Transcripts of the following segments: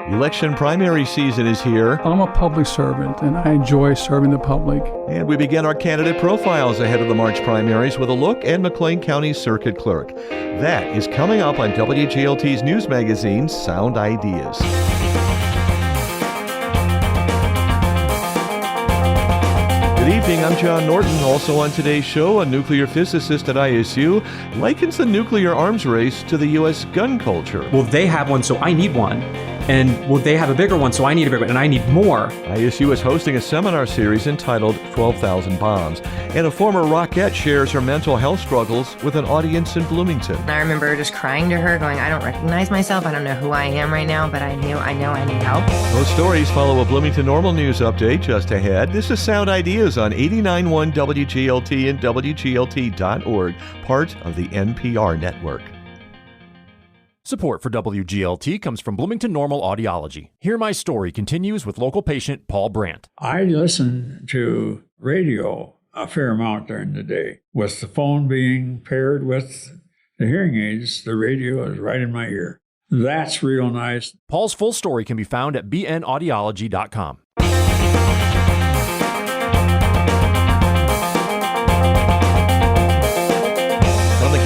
Election primary season is here. I'm a public servant, and I enjoy serving the public. And we begin our candidate profiles ahead of the March primaries with a look at McLean County Circuit Clerk. That is coming up on WGLT's news magazine, Sound Ideas. Good evening, I'm John Norton. Also on today's show, a nuclear physicist at ISU likens the nuclear arms race to the U.S. gun culture. Well, they have one, so I need one. And well, they have a bigger one, so I need a bigger one, and I need more. ISU is hosting a seminar series entitled 12,000 Bombs, and a former Rockette shares her mental health struggles with an audience in Bloomington. I remember just crying to her, going, I don't recognize myself, I don't know who I am right now, but I know I need help. Those stories follow a Bloomington Normal News update just ahead. This is Sound Ideas on 89.1 WGLT and WGLT.org, part of the NPR network. Support for WGLT comes from Bloomington Normal Audiology. Hear My Story continues with local patient Paul Brandt. I listen to radio a fair amount during the day. With the phone being paired with the hearing aids, the radio is right in my ear. That's real nice. Paul's full story can be found at bnaudiology.com.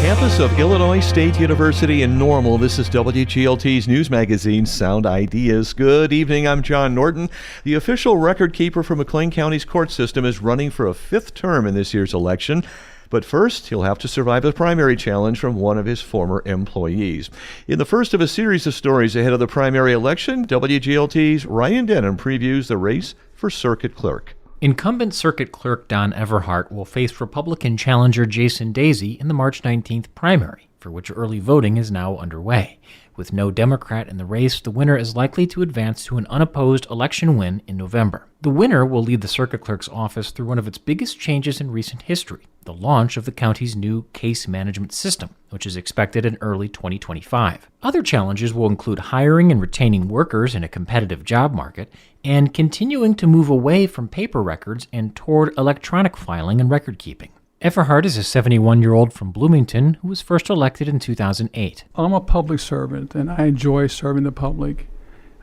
Campus of Illinois State University in Normal, this is WGLT's news magazine, Sound Ideas. Good evening, I'm John Norton. The official record keeper for McLean County's court system is running for a fifth term in this year's election. But first, he'll have to survive a primary challenge from one of his former employees. In the first of a series of stories ahead of the primary election, WGLT's Ryan Denham previews the race for circuit clerk. Incumbent Circuit Clerk Don Everhart will face Republican challenger Jason Daisy in the March 19th primary, for which early voting is now underway. With no Democrat in the race, the winner is likely to advance to an unopposed election win in November. The winner will lead the Circuit Clerk's office through one of its biggest changes in recent history, the launch of the county's new case management system, which is expected in early 2025. Other challenges will include hiring and retaining workers in a competitive job market, and continuing to move away from paper records and toward electronic filing and record keeping. Everhart is a 71-year-old from Bloomington who was first elected in 2008. I'm a public servant, and I enjoy serving the public.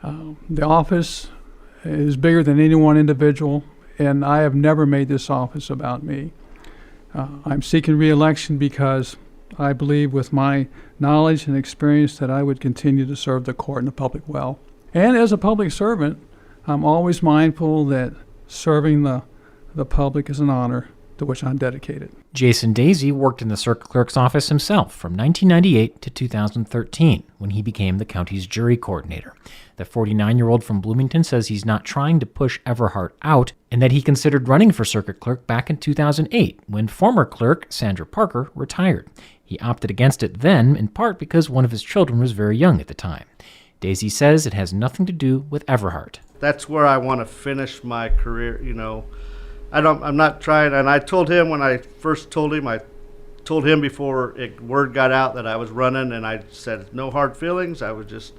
The office is bigger than any one individual, and I have never made this office about me. I'm seeking re-election because I believe with my knowledge and experience that I would continue to serve the court and the public well. And as a public servant, I'm always mindful that serving the public is an honor to which I'm dedicated. Jason Daisy worked in the circuit clerk's office himself from 1998 to 2013, when he became the county's jury coordinator. The 49-year-old from Bloomington says he's not trying to push Everhart out, and that he considered running for circuit clerk back in 2008, when former clerk Sandra Parker retired. He opted against it then, in part because one of his children was very young at the time. Daisy says it has nothing to do with Everhart. That's where I want to finish my career, I'm not trying, and I told him when I first told him, before word got out that I was running, and I said no hard feelings. I was just,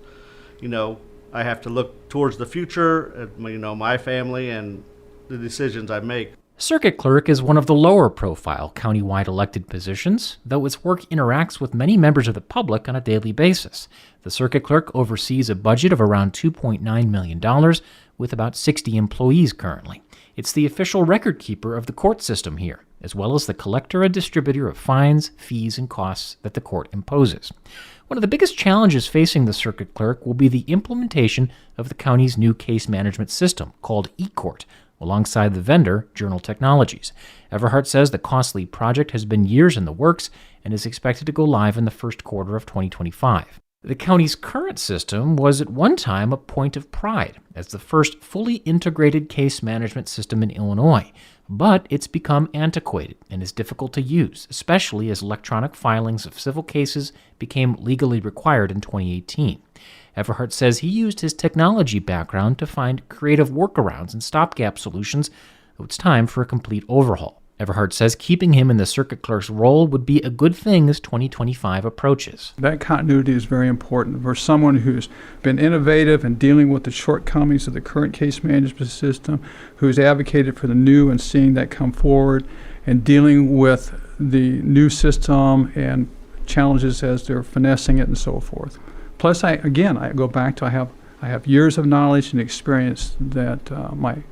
I have to look towards the future, my family and the decisions I make. Circuit clerk is one of the lower profile countywide elected positions, though its work interacts with many members of the public on a daily basis. The circuit clerk oversees a budget of around $2.9 million with about 60 employees currently. It's the official record keeper of the court system here, as well as the collector and distributor of fines, fees, and costs that the court imposes. One of the biggest challenges facing the circuit clerk will be the implementation of the county's new case management system, called eCourt, alongside the vendor, Journal Technologies. Everhart says the costly project has been years in the works and is expected to go live in the first quarter of 2025. The county's current system was at one time a point of pride as the first fully integrated case management system in Illinois, but it's become antiquated and is difficult to use, especially as electronic filings of civil cases became legally required in 2018. Everhart says he used his technology background to find creative workarounds and stopgap solutions, though it's time for a complete overhaul. Everhart says keeping him in the circuit clerk's role would be a good thing as 2025 approaches. That continuity is very important for someone who's been innovative in dealing with the shortcomings of the current case management system, who's advocated for the new and seeing that come forward, and dealing with the new system and challenges as they're finessing it and so forth. Plus, I go back to I have I have years of knowledge and experience that my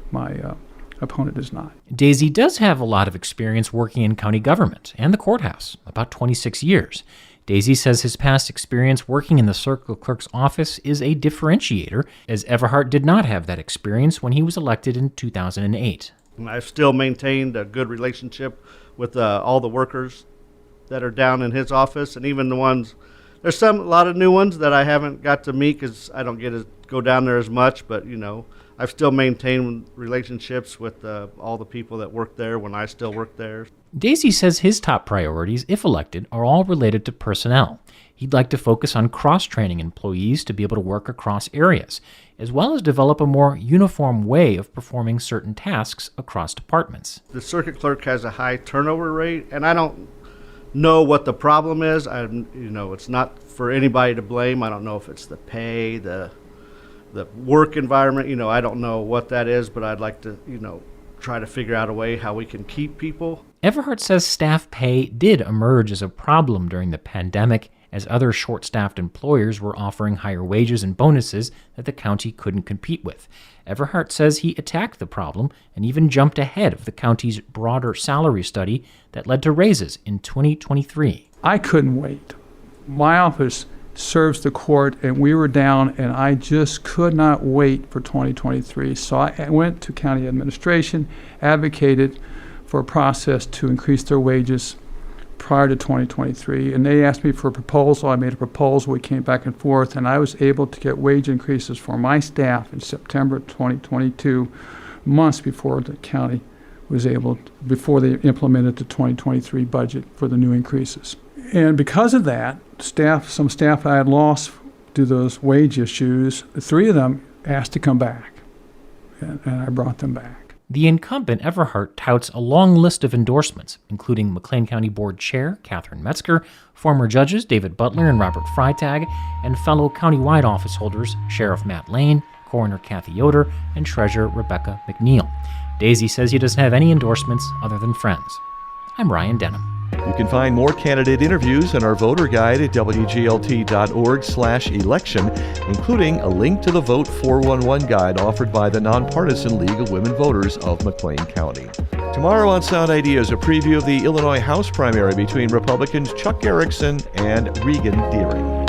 opponent does not. Daisy does have a lot of experience working in county government and the courthouse, about 26 years. Daisy says his past experience working in the circuit clerk's office is a differentiator, as Everhart did not have that experience when he was elected in 2008. I've still maintained a good relationship with all the workers that are down in his office, and even the ones, there's a lot of new ones that I haven't got to meet because I don't get to go down there as much, but I've still maintained relationships with all the people that work there when I still work there. Daisy says his top priorities, if elected, are all related to personnel. He'd like to focus on cross-training employees to be able to work across areas, as well as develop a more uniform way of performing certain tasks across departments. The circuit clerk has a high turnover rate, and I don't know what the problem is. It's not for anybody to blame. I don't know if it's the pay, the work environment. I don't know what that is, but I'd like to, try to figure out a way how we can keep people. Everhart says staff pay did emerge as a problem during the pandemic, as other short-staffed employers were offering higher wages and bonuses that the county couldn't compete with. Everhart says he attacked the problem and even jumped ahead of the county's broader salary study that led to raises in 2023. I couldn't wait. My office serves the court, and we were down, and I just could not wait for 2023. So I went to county administration, advocated for a process to increase their wages prior to 2023, and they asked me for a proposal. I made a proposal. We came back and forth, and I was able to get wage increases for my staff in September 2022, months before the county was able, before they implemented the 2023 budget for the new increases. And because of that, some staff I had lost to those wage issues, 3 of them asked to come back, and I brought them back. The incumbent Everhart touts a long list of endorsements, including McLean County Board Chair Catherine Metzger, former judges David Butler and Robert Freitag, and fellow countywide office holders Sheriff Matt Lane, Coroner Kathy Yoder, and Treasurer Rebecca McNeil. Daisy says he doesn't have any endorsements other than friends. I'm Ryan Denham. You can find more candidate interviews in our voter guide at wglt.org/election, including a link to the Vote 411 guide offered by the Nonpartisan League of Women Voters of McLean County. Tomorrow on Sound Ideas, a preview of the Illinois House primary between Republicans Chuck Erickson and Regan Deering.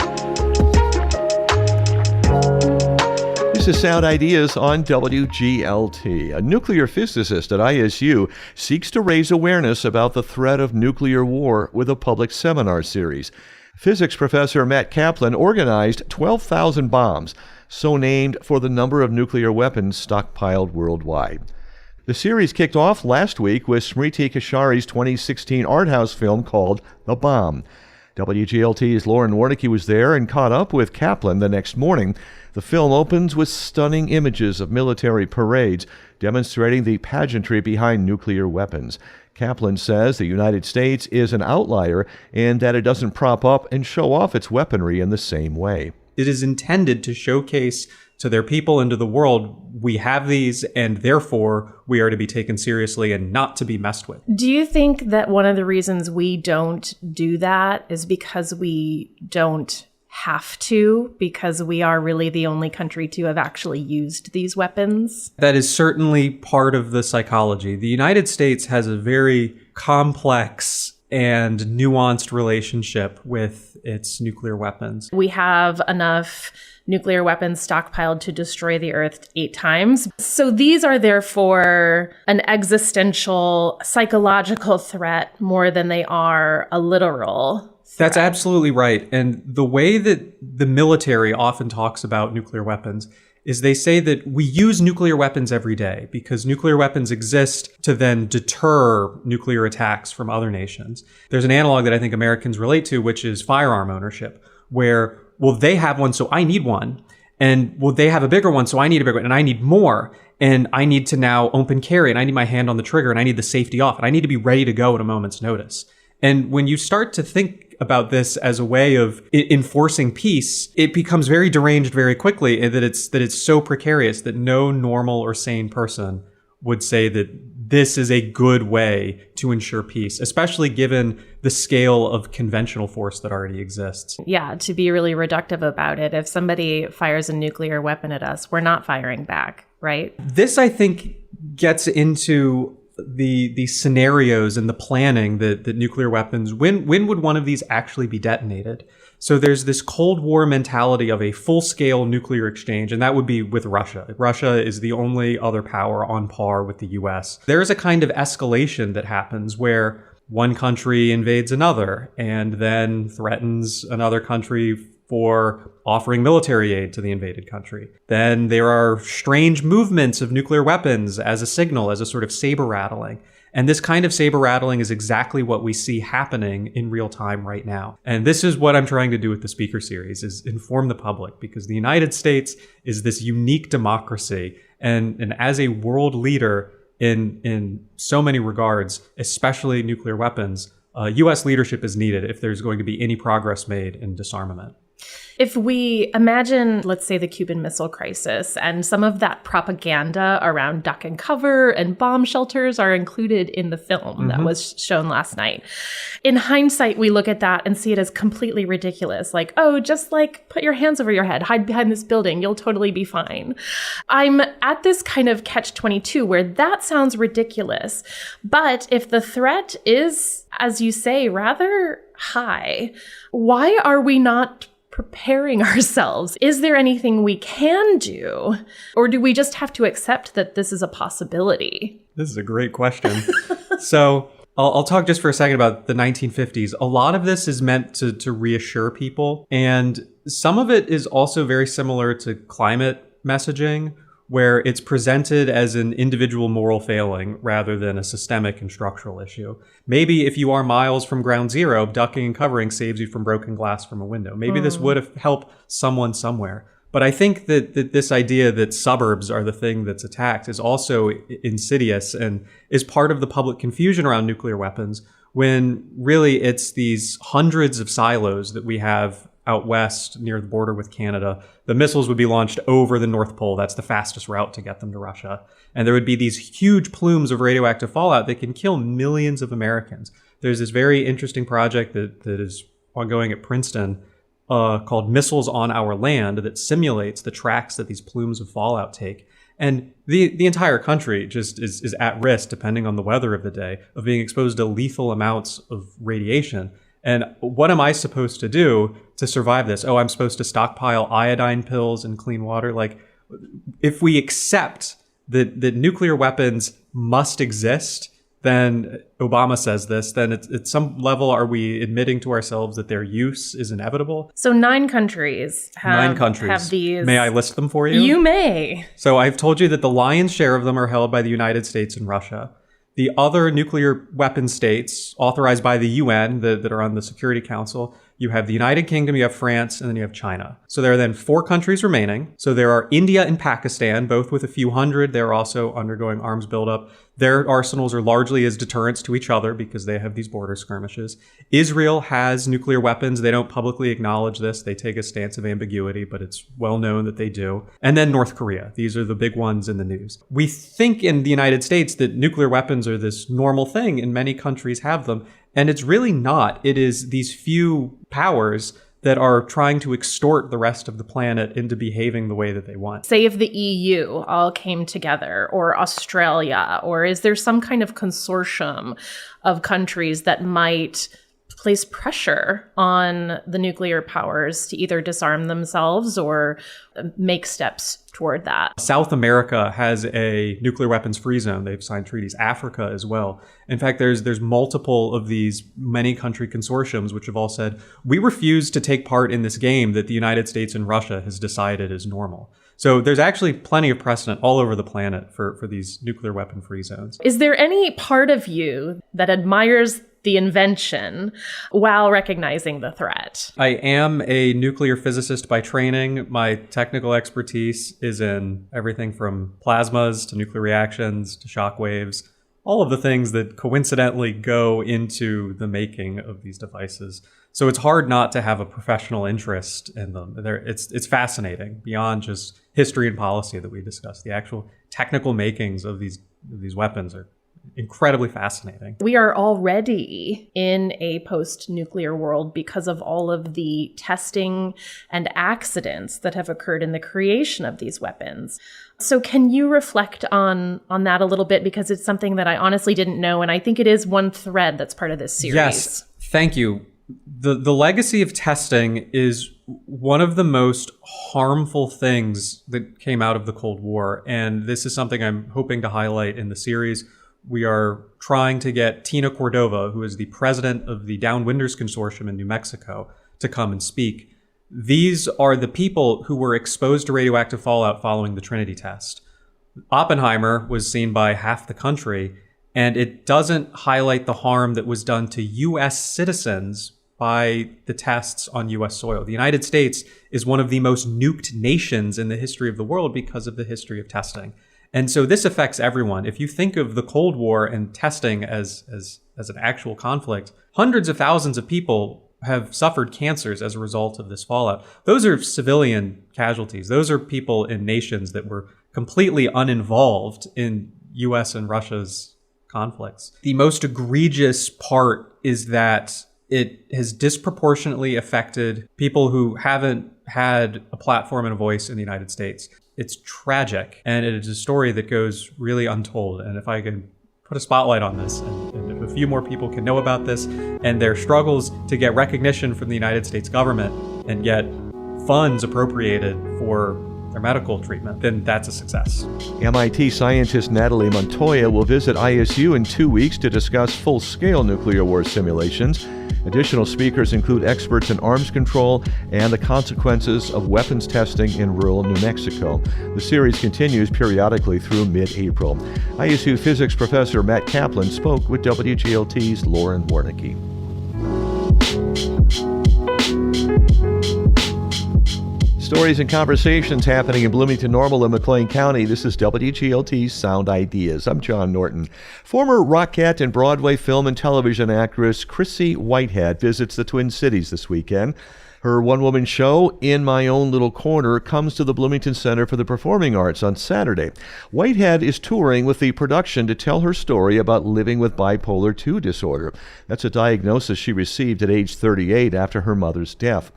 This is Sound Ideas on WGLT. A nuclear physicist at ISU seeks to raise awareness about the threat of nuclear war with a public seminar series. Physics professor Matt Kaplan organized 12,000 bombs, so named for the number of nuclear weapons stockpiled worldwide. The series kicked off last week with Smriti Kashari's 2016 art house film called The Bomb. WGLT's Lauren Warnicki was there and caught up with Kaplan the next morning. The film opens with stunning images of military parades demonstrating the pageantry behind nuclear weapons. Kaplan says the United States is an outlier and that it doesn't prop up and show off its weaponry in the same way. It is intended to showcase to their people and to the world, we have these, and therefore we are to be taken seriously and not to be messed with. Do you think that one of the reasons we don't do that is because we don't have to, because we are really the only country to have actually used these weapons? That is certainly part of the psychology. The United States has a very complex and nuanced relationship with its nuclear weapons. We have enough nuclear weapons stockpiled to destroy the Earth 8 times. So these are therefore an existential, psychological threat more than they are a literal threat. That's absolutely right. And the way that the military often talks about nuclear weapons is they say that we use nuclear weapons every day because nuclear weapons exist to then deter nuclear attacks from other nations. There's an analog that I think Americans relate to, which is firearm ownership, where, well, they have one, so I need one. And, well, they have a bigger one, so I need a bigger one. And I need more. And I need to now open carry, and I need my hand on the trigger, and I need the safety off, and I need to be ready to go at a moment's notice. And when you start to think about this as a way of enforcing peace, it becomes very deranged very quickly, and that it's so precarious that no normal or sane person would say that this is a good way to ensure peace, especially given the scale of conventional force that already exists. Yeah, to be really reductive about it, if somebody fires a nuclear weapon at us, we're not firing back, right? This, I think, gets into the scenarios and the planning that nuclear weapons, when would one of these actually be detonated? So there's this Cold War mentality of a full-scale nuclear exchange, and that would be with Russia. Russia is the only other power on par with the US. There's a kind of escalation that happens where one country invades another and then threatens another country for offering military aid to the invaded country. Then there are strange movements of nuclear weapons as a signal, as a sort of saber rattling. And this kind of saber rattling is exactly what we see happening in real time right now. And this is what I'm trying to do with the speaker series, is inform the public, because the United States is this unique democracy. And as a world leader in so many regards, especially nuclear weapons, U.S. leadership is needed if there's going to be any progress made in disarmament. If we imagine, let's say, the Cuban Missile Crisis, and some of that propaganda around duck and cover and bomb shelters are included in the film that was shown last night. In hindsight, we look at that and see it as completely ridiculous. Like, oh, just like put your hands over your head, hide behind this building, you'll totally be fine. I'm at this kind of catch-22 where that sounds ridiculous. But if the threat is, as you say, rather high, why are we not preparing ourselves? Is there anything we can do? Or do we just have to accept that this is a possibility? This is a great question. So I'll talk just for a second about the 1950s. A lot of this is meant to reassure people. And some of it is also very similar to climate messaging, where it's presented as an individual moral failing rather than a systemic and structural issue. Maybe if you are miles from ground zero, ducking and covering saves you from broken glass from a window. Maybe this would have helped someone somewhere. But I think that this idea that suburbs are the thing that's attacked is also insidious and is part of the public confusion around nuclear weapons, when really it's these hundreds of silos that we have out west near the border with Canada. The missiles would be launched over the North Pole. That's the fastest route to get them to Russia. And there would be these huge plumes of radioactive fallout that can kill millions of Americans. There's this very interesting project that is ongoing at Princeton called Missiles on Our Land that simulates the tracks that these plumes of fallout take. And the entire country just is at risk, depending on the weather of the day, of being exposed to lethal amounts of radiation. And what am I supposed to do to survive this? Oh, I'm supposed to stockpile iodine pills and clean water. Like, if we accept that nuclear weapons must exist, then Obama says this, then at some level, are we admitting to ourselves that their use is inevitable? So 9 countries have these. May I list them for you? You may. So I've told you that the lion's share of them are held by the United States and Russia. The other nuclear weapon states authorized by the UN that are on the Security Council, you have the United Kingdom, you have France, and then you have China. So there are then 4 countries remaining. So there are India and Pakistan, both with a few hundred. They're also undergoing arms buildup. Their arsenals are largely as deterrents to each other because they have these border skirmishes. Israel has nuclear weapons. They don't publicly acknowledge this. They take a stance of ambiguity, but it's well known that they do. And then North Korea. These are the big ones in the news. We think in the United States that nuclear weapons are this normal thing, and many countries have them. And it's really not. It is these few powers that are trying to extort the rest of the planet into behaving the way that they want. Say if the EU all came together, or Australia, or is there some kind of consortium of countries that might place pressure on the nuclear powers to either disarm themselves or make steps toward that? South America has a nuclear weapons free zone. They've signed treaties. Africa as well. In fact, there's multiple of these many country consortiums which have all said, we refuse to take part in this game that the United States and Russia has decided is normal. So there's actually plenty of precedent all over the planet for these nuclear weapon free zones. Is there any part of you that admires the invention while recognizing the threat? I am a nuclear physicist by training. My technical expertise is in everything from plasmas to nuclear reactions to shock waves, all of the things that coincidentally go into the making of these devices. So it's hard not to have a professional interest in them. It's fascinating beyond just history and policy that we discussed. The actual technical makings of these weapons are incredibly fascinating. We are already in a post-nuclear world because of all of the testing and accidents that have occurred in the creation of these weapons. So can you reflect on that a little bit? Because it's something that I honestly didn't know, and I think it is one thread that's part of this series. Yes, thank you. The legacy of testing is one of the most harmful things that came out of the Cold War, and this is something I'm hoping to highlight in the series. We are trying to get Tina Cordova, who is the president of the Downwinders Consortium in New Mexico, to come and speak. These are the people who were exposed to radioactive fallout following the Trinity test. Oppenheimer was seen by half the country, and it doesn't highlight the harm that was done to U.S. citizens by the tests on U.S. soil. The United States is one of the most nuked nations in the history of the world because of the history of testing. And so this affects everyone. If you think of the Cold War and testing as an actual conflict, hundreds of thousands of people have suffered cancers as a result of this fallout. Those are civilian casualties. Those are people in nations that were completely uninvolved in U.S. and Russia's conflicts. The most egregious part is that it has disproportionately affected people who haven't had a platform and a voice in the United States. It's tragic, and it is a story that goes really untold. And if I can put a spotlight on this, and if a few more people can know about this and their struggles to get recognition from the United States government and get funds appropriated for their medical treatment, then that's a success. MIT scientist Natalie Montoya will visit ISU in 2 weeks to discuss full-scale nuclear war simulations. Additional speakers include experts in arms control and the consequences of weapons testing in rural New Mexico. The series continues periodically through mid-April. ISU physics professor Matt Kaplan spoke with WGLT's Lauren Warnicki. Stories and conversations happening in Bloomington, Normal, and McLean County. This is WGLT's Sound Ideas. I'm John Norton. Former Rockette and Broadway film and television actress Chrissy Whitehead visits the Twin Cities this weekend. Her one-woman show, In My Own Little Corner, comes to the Bloomington Center for the Performing Arts on Saturday. Whitehead is touring with the production to tell her story about living with bipolar II disorder. That's a diagnosis she received at age 38 after her mother's death.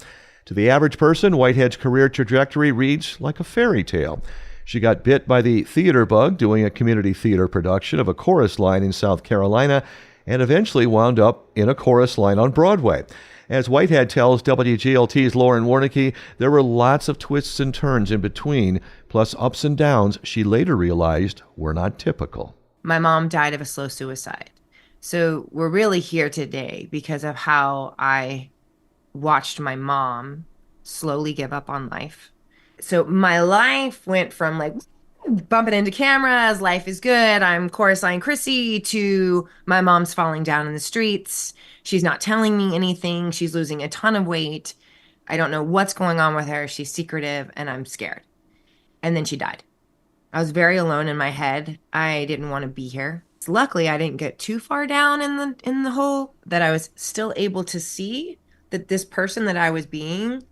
To the average person, Whitehead's career trajectory reads like a fairy tale. She got bit by the theater bug doing a community theater production of a chorus line in South Carolina and eventually wound up in a chorus line on Broadway. As Whitehead tells WGLT's Lauren Warnicki, there were lots of twists and turns in between, plus ups and downs she later realized were not typical. My mom died of a slow suicide. So we're really here today because of how I watched my mom slowly give up on life. So my life went from like bumping into cameras, life is good, I'm chorus line Chrissy, to my mom's falling down in the streets. She's not telling me anything. She's losing a ton of weight. I don't know what's going on with her. She's secretive and I'm scared. And then she died. I was very alone in my head. I didn't want to be here. Luckily, I didn't get too far down in the hole that I was still able to see that this person that I was being,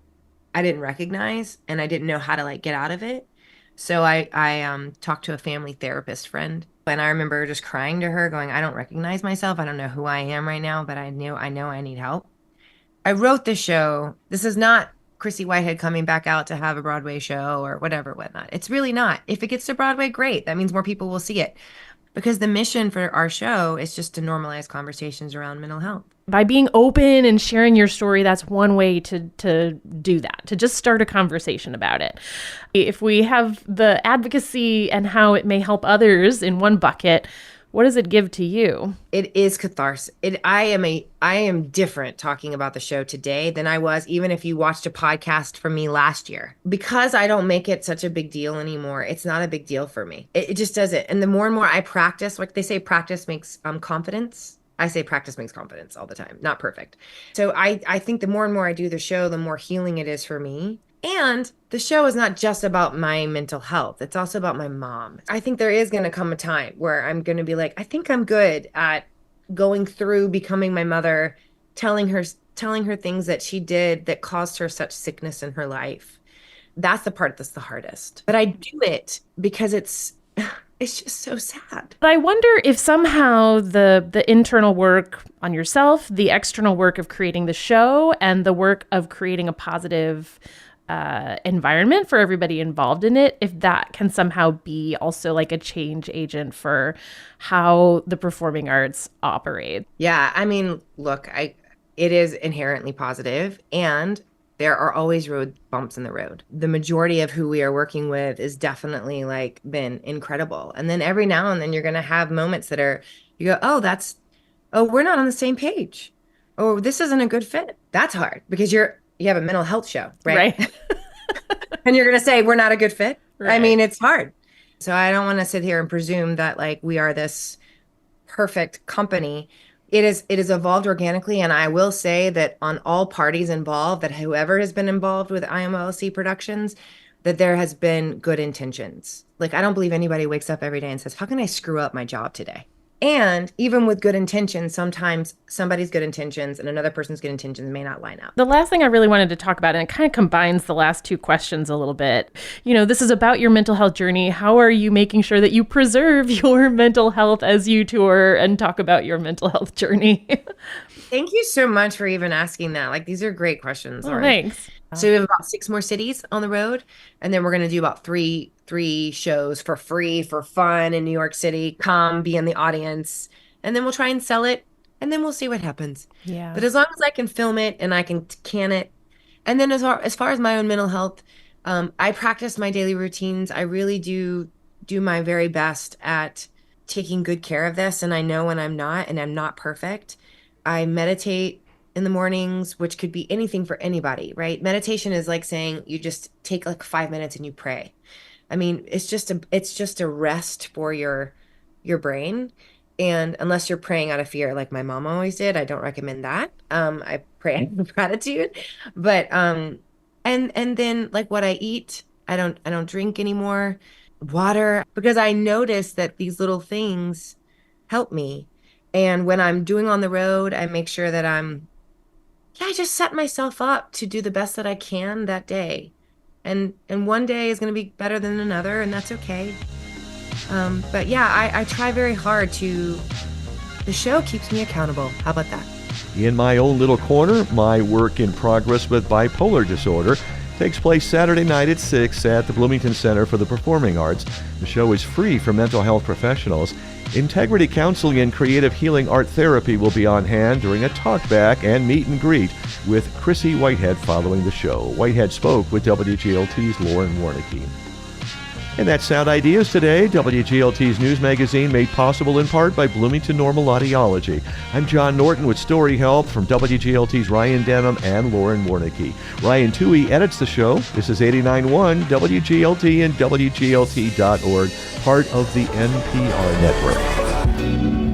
I didn't recognize, and I didn't know how to like get out of it. So I talked to a family therapist friend, and I remember just crying to her, going, I don't recognize myself. I don't know who I am right now, but I know I need help. I wrote this show. This is not Chrissy Whitehead coming back out to have a Broadway show or whatnot. It's really not. If it gets to Broadway, great. That means more people will see it. Because the mission for our show is just to normalize conversations around mental health. By being open and sharing your story, that's one way to do that, to just start a conversation about it. If we have the advocacy and how it may help others in one bucket, what does it give to you? It is catharsis. I am different talking about the show today than I was even if you watched a podcast from me last year. Because I don't make it such a big deal anymore, it's not a big deal for me. It just doesn't. And the more and more I practice, like they say, practice makes confidence. I say practice makes confidence all the time. Not perfect. So I think the more and more I do the show, the more healing it is for me. And the show is not just about my mental health. It's also about my mom. I think there is going to come a time where I'm going to be like, I think I'm good at going through becoming my mother, telling her things that she did that caused her such sickness in her life. That's the part that's the hardest. But I do it because it's it's just so sad. But I wonder if somehow the internal work on yourself, the external work of creating the show, and the work of creating a positive environment for everybody involved in it, if that can somehow be also like a change agent for how the performing arts operate. Yeah, I mean, look, it is inherently positive, and there are always road bumps in the road. The majority of who we are working with is definitely like been incredible. And then every now and then you're going to have moments that are, you go, we're not on the same page. Oh, this isn't a good fit. That's hard because you have a mental health show, right? And you're going to say, we're not a good fit. Right. I mean, it's hard. So I don't want to sit here and presume that like we are this perfect company. It is evolved organically, and I will say that on all parties involved, that whoever has been involved with IMLC Productions, that there has been good intentions. Like, I don't believe anybody wakes up every day and says, how can I screw up my job today? And even with good intentions, sometimes somebody's good intentions and another person's good intentions may not line up. The last thing I really wanted to talk about, and it kind of combines the last two questions a little bit. You know, this is about your mental health journey. How are you making sure that you preserve your mental health as you tour and talk about your mental health journey? Thank you so much for even asking that. Like, these are great questions. Oh, thanks. So we have about 6 more cities on the road, and then we're going to do about three shows for free, for fun in New York City. Come, be in the audience, and then we'll try and sell it, and then we'll see what happens. Yeah. But as long as I can film it and I can can it, and then as far as my own mental health, I practice my daily routines. I really do my very best at taking good care of this, and I know when I'm not, and I'm not perfect. I meditate in the mornings, which could be anything for anybody, right? Meditation is like saying you just take like 5 minutes and you pray. I mean, it's just a rest for your brain. And unless you're praying out of fear, like my mom always did, I don't recommend that. I pray out of gratitude, but and then like what I eat, I don't drink anymore. Water, because I notice that these little things help me. And when I'm doing on the road, I make sure that I just set myself up to do the best that I can that day. And one day is going to be better than another, and that's okay. But yeah, I try very hard the show keeps me accountable. How about that? In my own little corner, my work in progress with bipolar disorder takes place Saturday night at 6 at the Bloomington Center for the Performing Arts. The show is free for mental health professionals. Integrity counseling and creative healing art therapy will be on hand during a talkback and meet and greet with Chrissy Whitehead following the show. Whitehead spoke with WGLT's Lauren Warnicki. And that's Sound Ideas today, WGLT's news magazine made possible in part by Bloomington Normal Audiology. I'm John Norton with story help from WGLT's Ryan Denham and Lauren Warnicki. Ryan Toohey edits the show. This is 89.1 WGLT and WGLT.org, part of the NPR network.